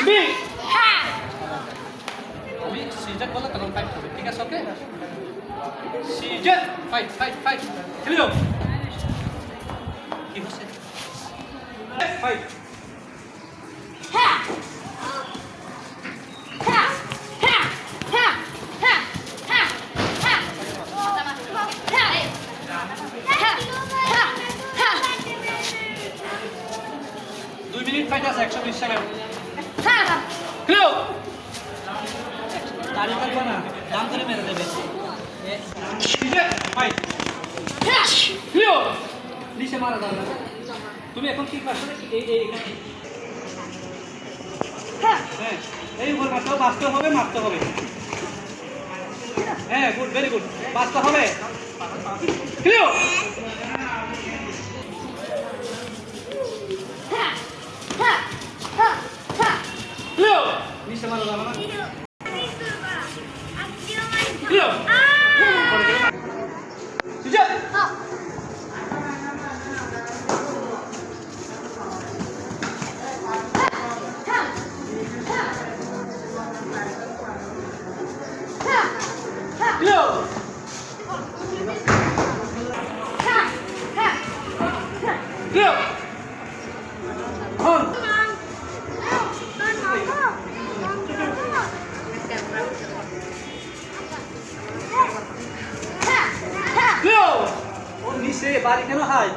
B হ্যাঁ আমি season বলে তখন ফাইট করবে ঠিক আছে ওকে সিজন ফাইট ফাইট ফাইট খেলে যাও কি হচ্ছে ফাইট হ্যাঁ হ্যাঁ হ্যাঁ হ্যাঁ হ্যাঁ হ্যাঁ হ্যাঁ 2 মিনিট ফাইট আছে 120 সেকেন্ড হ্যাঁ খেলো তাড়ি করবো না দাম করে মেরে দেবে সিজন ফাইট খেলো নিচে মারা যাবে তুমি এখন কি করছো এই এখানে হ্যাঁ এই উপর বাঁচতে হবে মারতে হবে হ্যাঁ গুড ভেরি গুড বাঁচতে হবে খেলো খেলো নিচে মারা যাবে না খেলো সিজন খেলো খেলো হন খেলো ও নিচে বাড়ি কেন হয়